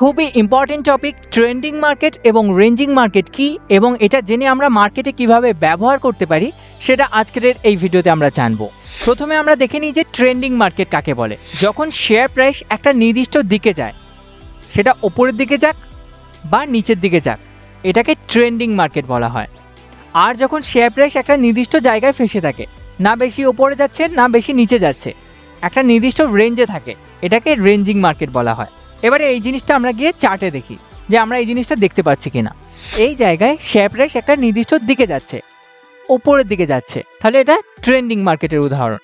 খুবই important topic trending market এবং ranging market কি এবং এটা জেনে আমরা মার্কেটে কিভাবে ব্যবহার করতে পারি সেটা আজকের এই ভিডিওতে আমরা জানবো। প্রথমে আমরা দেখে নিই যে ট্রেন্ডিং মার্কেট কাকে বলে। যখন শেয়ার প্রাইস একটা নির্দিষ্ট দিকে যায়, সেটা ওপরের দিকে যাক বা নিচের দিকে যাক, এটাকে ট্রেন্ডিং মার্কেট বলা হয়। আর যখন শেয়ার প্রাইস একটা নির্দিষ্ট জায়গায় ফেসে থাকে, না বেশি ওপরে যাচ্ছে না বেশি নিচে যাচ্ছে, একটা নির্দিষ্ট রেঞ্জে থাকে, এটাকে রেঞ্জিং মার্কেট বলা হয়। এবারে এই জিনিসটা আমরা গিয়ে চার্টে দেখি যে আমরা এই জিনিসটা দেখতে পাচ্ছি কিনা। এই জায়গায় শেয়ার প্রাইস একটা নির্দিষ্ট দিকে যাচ্ছে, ওপরের দিকে যাচ্ছে, তাহলে এটা ট্রেন্ডিং মার্কেটের উদাহরণ।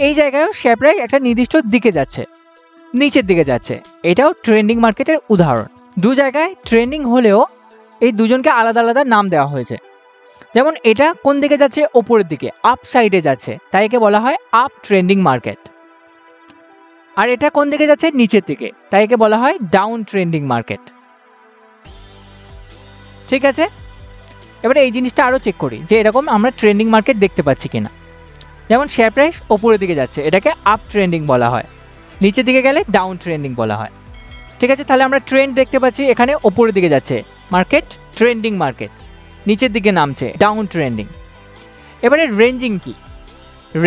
এই জায়গায়ও শেয়ার প্রাইস একটা নির্দিষ্ট দিকে যাচ্ছে, নিচের দিকে যাচ্ছে, এটাও ট্রেন্ডিং মার্কেটের উদাহরণ। দু জায়গায় ট্রেন্ডিং হলেও এই দুজনকে আলাদা আলাদা নাম দেওয়া হয়েছে। যেমন এটা কোন দিকে যাচ্ছে, ওপরের দিকে, আপ সাইডে যাচ্ছে, তাই একে বলা হয় আপ ট্রেন্ডিং মার্কেট। আর এটা কোন দিকে যাচ্ছে, নিচের দিকে, তাই একে বলা হয় ডাউন ট্রেন্ডিং মার্কেট। ঠিক আছে, এবারে এই জিনিসটা আরও চেক করি যে এরকম আমরা ট্রেন্ডিং মার্কেট দেখতে পাচ্ছি কিনা। যেমন শেয়ার প্রাইস ওপরের দিকে যাচ্ছে, এটাকে আপ ট্রেন্ডিং বলা হয়, নিচের দিকে গেলে ডাউন ট্রেন্ডিং বলা হয়। ঠিক আছে, তাহলে আমরা ট্রেন্ড দেখতে পাচ্ছি, এখানে ওপরের দিকে যাচ্ছে মার্কেট, ট্রেন্ডিং মার্কেট, নিচের দিকে নামছে, ডাউন ট্রেন্ডিং। এবারে রেঞ্জিং কি?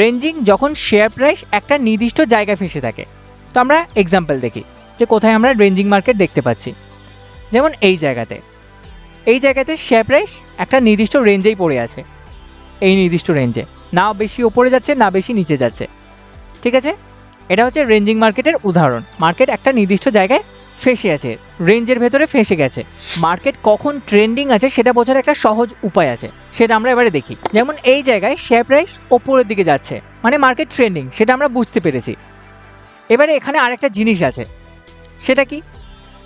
রেঞ্জিং যখন শেয়ার প্রাইস একটা নির্দিষ্ট জায়গায় ফেসে থাকে। তো আমরা এক্সাম্পল দেখি যে কোথায় আমরা রেঞ্জিং মার্কেট দেখতে পাচ্ছি। যেমন এই জায়গাতে শেয়ার প্রাইস একটা নির্দিষ্ট রেঞ্জেই পড়ে আছে, এই নির্দিষ্ট রেঞ্জে, না বেশি ওপরে যাচ্ছে না বেশি নিচে যাচ্ছে। ঠিক আছে, এটা হচ্ছে রেঞ্জিং মার্কেটের উদাহরণ। মার্কেট একটা নির্দিষ্ট জায়গায় ফেসে আছে, রেঞ্জের ভেতরে ফেসে গেছে। মার্কেট কখন ট্রেন্ডিং আছে সেটা বোঝার একটা সহজ উপায় আছে, সেটা আমরা এবারে দেখি। যেমন এই জায়গায় শেয়ার প্রাইস ওপরের দিকে যাচ্ছে, মানে মার্কেট ট্রেন্ডিং, সেটা আমরা বুঝতে পেরেছি। এবারে এখানে আরেকটা জিনিস আছে, সেটা কি,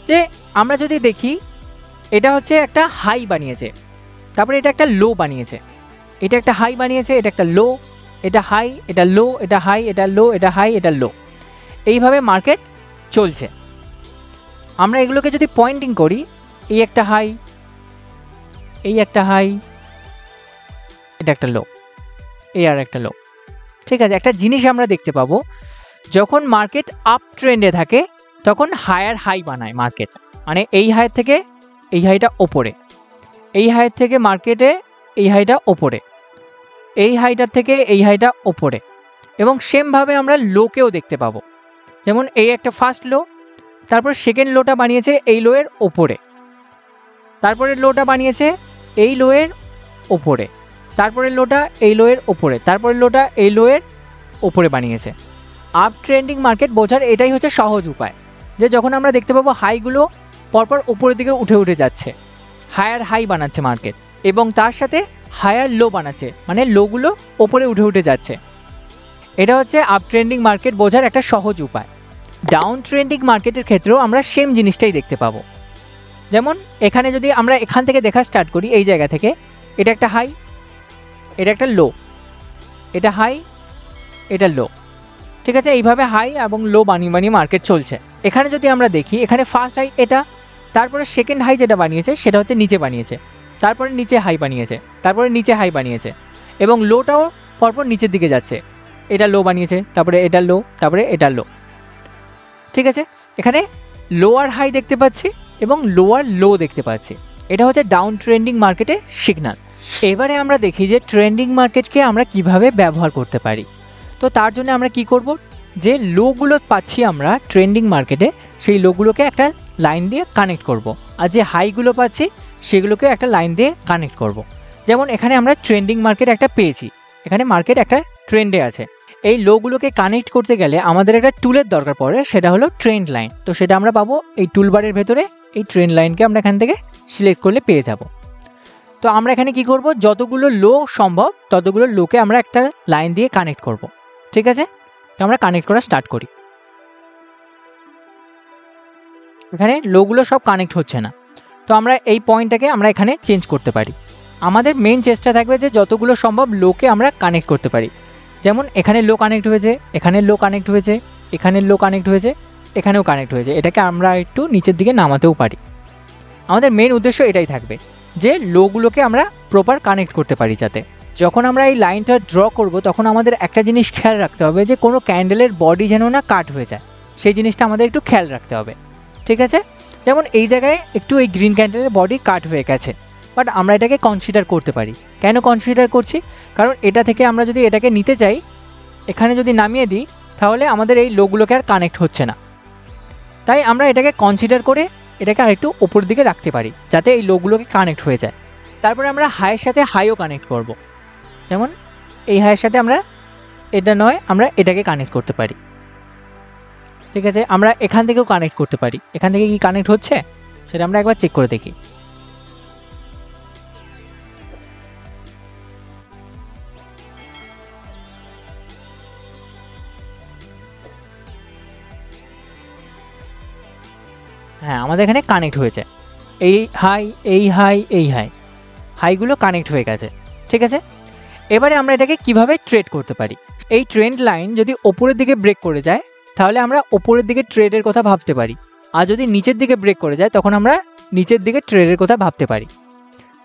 যে আমরা যদি দেখি এটা হচ্ছে একটা হাই বানিয়েছে, তারপরে এটা একটা লো বানিয়েছে, এটা একটা হাই বানিয়েছে, এটা একটা লো, এটা হাই, এটা লো, এটা হাই, এটা লো, এটা হাই, এটা লো, এইভাবে মার্কেট চলছে। আমরা এগুলোকে যদি পয়েন্টিং করি, এই একটা হাই, এই একটা হাই, এটা একটা লো, এই আর একটা লো। ঠিক আছে, একটা জিনিস আমরা দেখতে পাবো, যখন মার্কেট আপ ট্রেন্ডে থাকে তখন হায়ার হাই বানায় মার্কেট, মানে এই হাইয়ের থেকে এই হাইটা ওপরে, এই হাইয়ের থেকে মার্কেটে এই হাইটা ওপরে, এই হাইটার থেকে এই হাইটা ওপরে। এবং সেমভাবে আমরা লোকেও দেখতে পাবো। যেমন এই একটা ফার্স্ট লো, তারপর সেকেন্ড লোটা বানিয়েছে এই লোয়ের ওপরে, তারপরে লোটা বানিয়েছে এই লোয়ের ওপরে, তারপরে লোটা এই লোয়ের ওপরে, তারপরে লোটা এই লোয়ের ওপরে বানিয়েছে। আপ ট্রেন্ডিং মার্কেট বোঝার এটাই হচ্ছে সহজ উপায়, যে যখন আমরা দেখতে পাবো হাইগুলো পরপর উপরের দিকে উঠে উঠে যাচ্ছে, হায়ার হাই বানাচ্ছে মার্কেট, এবং তার সাথে হায়ার লো বানাচ্ছে, মানে লোগুলো ওপরে উঠে উঠে যাচ্ছে। এটা হচ্ছে আপ ট্রেন্ডিং মার্কেট বোঝার একটা সহজ উপায়। ডাউন ট্রেন্ডিং মার্কেটের ক্ষেত্রেও আমরা সেম জিনিসটাই দেখতে পাবো। যেমন এখানে যদি আমরা এখান থেকে দেখা স্টার্ট করি, এই জায়গা থেকে, এটা একটা হাই, এটা একটা লো, এটা হাই, এটা লো। ঠিক আছে, এইভাবে হাই এবং লো বানিয়ে বানিয়ে মার্কেট চলছে। এখানে যদি আমরা দেখি, এখানে ফার্স্ট হাই এটা, তারপরে সেকেন্ড হাই যেটা বানিয়েছে সেটা হচ্ছে নিচে বানিয়েছে, তারপরে নিচে হাই বানিয়েছে, তারপরে নিচে হাই বানিয়েছে, এবং লোটাও পরপর নিচের দিকে যাচ্ছে, এটা লো বানিয়েছে, তারপরে এটা লো, তারপরে এটা লো। ঠিক আছে, এখানে লোয়ার হাই দেখতে পাচ্ছি এবং লোয়ার লো দেখতে পাচ্ছি, এটা হচ্ছে ডাউন ট্রেন্ডিং মার্কেটের সিগন্যাল। এবারে আমরা দেখি যে ট্রেন্ডিং মার্কেটকে আমরা কিভাবে ব্যবহার করতে পারি। তো তার জন্য আমরা কি করব, যে লোগুলো পাচ্ছি আমরা ট্রেন্ডিং মার্কেটে, সেই লোগুলোকে একটা লাইন দিয়ে কানেক্ট করব, আর যে হাইগুলো পাচ্ছি সেগুলোকে একটা লাইন দিয়ে কানেক্ট করব। যেমন এখানে আমরা ট্রেন্ডিং মার্কেট একটা পেয়েছি, এখানে মার্কেট একটা ট্রেন্ডে আছে। এই লোগুলোকে কানেক্ট করতে গেলে আমাদের একটা টুলের দরকার পড়ে, সেটা হলো ট্রেন্ড লাইন। তো সেটা আমরা পাবো এই টুলবারের ভেতরে, এই ট্রেন্ড লাইনকে আমরা এখান থেকে সিলেক্ট করলে পেয়ে যাব। তো আমরা এখানে কি করব, যতগুলো লো সম্ভব ততগুলো লোকে আমরা একটা লাইন দিয়ে কানেক্ট করব। ঠিক আছে, তো আমরা কানেক্ট করা স্টার্ট করি। এখানে লোগুলো সব কানেক্ট হচ্ছে না, তো আমরা এই পয়েন্টটাকে আমরা এখানে চেঞ্জ করতে পারি। আমাদের মেন চেষ্টা থাকবে যে যতগুলো সম্ভব লোকে আমরা কানেক্ট করতে পারি। যেমন এখানে লো কানেক্ট হয়েছে, এখানে লো কানেক্ট হয়েছে, এখানে লো কানেক্ট হয়েছে, এখানেও কানেক্ট হয়েছে, এটাকে আমরা একটু নিচের দিকে নামাতেও পারি। আমাদের মেন উদ্দেশ্য এটাই থাকবে যে লোগুলোকে আমরা প্রপার কানেক্ট করতে পারি, যাতে যখন আমরা এই লাইনটা ড্র করব তখন আমাদের একটা জিনিস খেয়াল রাখতে হবে, যে কোনো ক্যান্ডেলের বডি যেন না কাট হয়ে যায়, সেই জিনিসটা আমাদের একটু খেয়াল রাখতে হবে। ঠিক আছে, যেমন এই জায়গায় একটু এই গ্রিন ক্যান্ডেলের বডি কাট হয়ে গেছে, বাট আমরা এটাকে কনসিডার করতে পারি। কেন কনসিডার করছি? কারণ এটা থেকে আমরা যদি এটাকে নিতে চাই, এখানে যদি নামিয়ে দিই তাহলে আমাদের এই লোগুলোকে আর কানেক্ট হচ্ছে না। তাই আমরা এটাকে কনসিডার করে এটাকে আরেকটু ওপর দিকে রাখতে পারি যাতে এই লোগুলোকে কানেক্ট হয়ে যায়। তারপরে আমরা হাইয়ের সাথে হাইও কানেক্ট করব। যেমন এই হাইয়ের সাথে আমরা এটা নয়, আমরা এটাকে কানেক্ট করতে পারি। ঠিক আছে, আমরা এখান থেকেও কানেক্ট করতে পারি। এখান থেকে কি কানেক্ট হচ্ছে সেটা আমরা একবার চেক করে দেখি। হ্যাঁ, আমাদের এখানে কানেক্ট হয়েছে। এই হাই, এই হাই, এই হাই, হাইগুলো কানেক্ট হয়ে গেছে। ঠিক আছে, এবারে আমরা এটাকে কিভাবে ট্রেড করতে পারি। এই ট্রেন্ড লাইন যদি ওপরের দিকে ব্রেক করে যায় তাহলে আমরা ওপরের দিকে ট্রেডের কথা ভাবতে পারি, আর যদি নিচের দিকে ব্রেক করে যায় তখন আমরা নিচের দিকে ট্রেডের কথা ভাবতে পারি।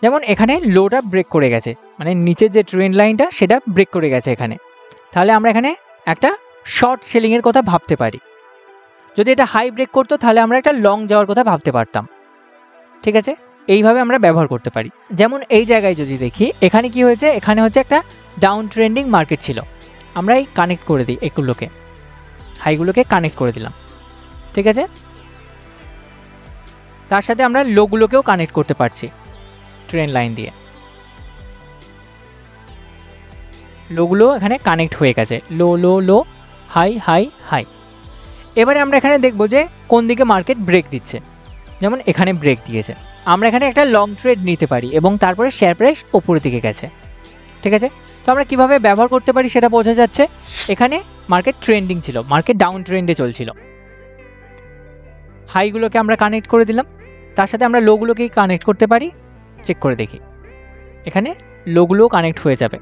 যেমন এখানে লোটা ব্রেক করে গেছে, মানে নিচের যে ট্রেন্ড লাইনটা সেটা ব্রেক করে গেছে এখানে, তাহলে আমরা এখানে একটা শর্ট সেলিংয়ের কথা ভাবতে পারি। যদি এটা হাই ব্রেক করতো তাহলে আমরা একটা লং যাওয়ার কথা ভাবতে পারতাম। ঠিক আছে, এইভাবে আমরা ব্যবহার করতে পারি। যেমন এই জায়গায় যদি দেখি, এখানে কি হয়েছে, এখানে হচ্ছে একটা ডাউন ট্রেন্ডিং মার্কেট ছিল। আমরা এই কানেক্ট করে দিই, এগুলোকে হাইগুলোকে কানেক্ট করে দিলাম। ঠিক আছে, তার সাথে আমরা লোগুলোকেও কানেক্ট করতে পারছি ট্রেন্ড লাইন দিয়ে। লোগুলো এখানে কানেক্ট হয়ে গেছে, লো লো লো, হাই হাই হাই। এবারে আমরা এখানে দেখব যে কোন দিকে মার্কেট ব্রেক দিচ্ছে। যেমন এখানে ব্রেক দিয়েছে, আমরা এখানে একটা লং ট্রেড নিতে পারি এবং তারপরে শেয়ার প্রাইস ওপরের দিকে গেছে। ঠিক আছে, তো আমরা কিভাবে ব্যবহার করতে পারি সেটা বোঝা যাচ্ছে। এখানে মার্কেট ট্রেন্ডিং ছিল, মার্কেট ডাউন ট্রেন্ডে চলছিল। হাইগুলোকে আমরা কানেক্ট করে দিলাম, তার সাথে আমরা লোগুলোকেই কানেক্ট করতে পারি। চেক করে দেখি, এখানে লোগুলোও কানেক্ট হয়ে যাবে।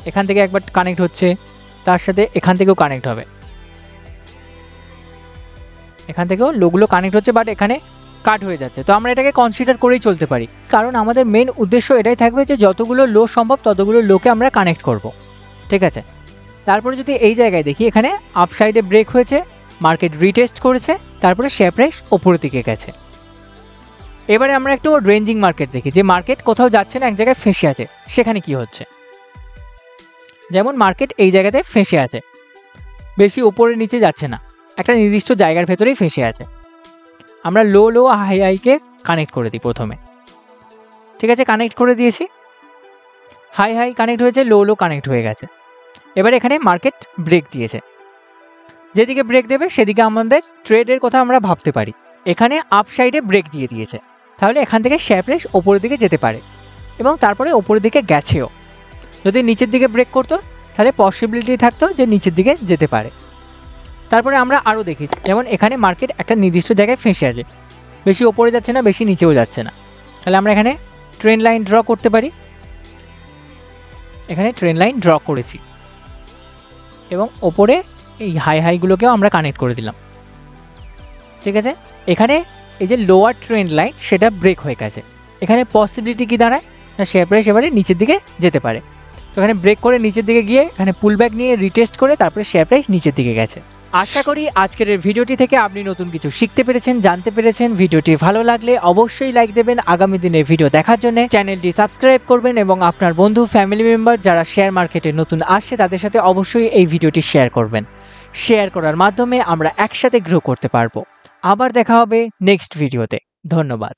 এখান থেকে একবার কানেক্ট হচ্ছে, তার সাথে এখান থেকেও কানেক্ট হবে, এখান থেকেও লোগুলো কানেক্ট হচ্ছে, বাট এখানে কাট হয়ে যাচ্ছে। তো আমরা এটাকে কনসিডার করেই চলতে পারি, কারণ আমাদের মেন উদ্দেশ্য এটাই থাকবে যে যতগুলো লো সম্ভব ততগুলো লোকে আমরা কানেক্ট করব। ঠিক আছে, তারপরে যদি এই জায়গায় দেখি, এখানে আপসাইডে ব্রেক হয়েছে, মার্কেট রিটেস্ট করেছে, তারপরে শেয়ার প্রাইস ওপরের দিকে গেছে। এবারে আমরা একটু রেঞ্জিং মার্কেট দেখি, যে মার্কেট কোথাও যাচ্ছে না, এক জায়গায় ফেঁসে আছে, সেখানে কি হচ্ছে। যেমন মার্কেট এই জায়গাতে ফেঁসে আছে, বেশি ওপরে নিচে যাচ্ছে না, একটা নির্দিষ্ট জায়গার ভেতরেই ফেঁসে আছে। আমরা লো লো হাই হাইকে কানেক্ট করে দিই প্রথমে। ঠিক আছে, কানেক্ট করে দিয়েছি, হাই হাই কানেক্ট হয়েছে, লো লো কানেক্ট হয়ে গেছে। এবার এখানে মার্কেট ব্রেক দিয়েছে, যেদিকে ব্রেক দেবে সেদিকে আমাদের ট্রেডের কথা আমরা ভাবতে পারি। এখানে আপ সাইডে ব্রেক দিয়ে দিয়েছে, তাহলে এখান থেকে শেয়ার প্রাইস ওপরের দিকে যেতে পারে এবং তারপরে ওপরের দিকে গেছেও। যদি নিচের দিকে ব্রেক করতো তাহলে পসিবিলিটি থাকতো যে নিচের দিকে যেতে পারে। তারপরে আমরা আরও দেখি, যেমন এখানে মার্কেট একটা নির্দিষ্ট জায়গায় ফেঁসে আছে, বেশি ওপরে যাচ্ছে না, বেশি নিচেও যাচ্ছে না, তাহলে আমরা এখানে ট্রেন্ড লাইন ড্র করতে পারি। এখানে ট্রেন্ড লাইন ড্র করেছি এবং ওপরে এই হাই হাইগুলোকেও আমরা কানেক্ট করে দিলাম। ঠিক আছে, এখানে এই যে লোয়ার ট্রেন্ড লাইন সেটা ব্রেক হয়ে গেছে। এখানে পসিবিলিটি কি দাঁড়ায় না, শেয়ার প্রাইস এবারে নিচের দিকে যেতে পারে। তো এখানে ব্রেক করে নিচের দিকে গিয়ে এখানে পুলব্যাক নিয়ে রিটেস্ট করে তারপরে শেয়ার প্রাইস নিচের দিকে গেছে। আশা করি আজকের এই ভিডিওটি থেকে আপনি নতুন কিছু শিখতে পেরেছেন, জানতে পেরেছেন। ভিডিওটি ভালো লাগলে অবশ্যই লাইক দেবেন। আগামী দিনের ভিডিও দেখার জন্য চ্যানেলটি সাবস্ক্রাইব করবেন এবং আপনার বন্ধু ফ্যামিলি মেম্বার যারা শেয়ার মার্কেটে নতুন আসছে তাদের সাথে অবশ্যই এই ভিডিওটি শেয়ার করবেন। শেয়ার করার মাধ্যমে আমরা একসাথে গ্রো করতে পারবো। আবার দেখা হবে নেক্সট ভিডিওতে। ধন্যবাদ।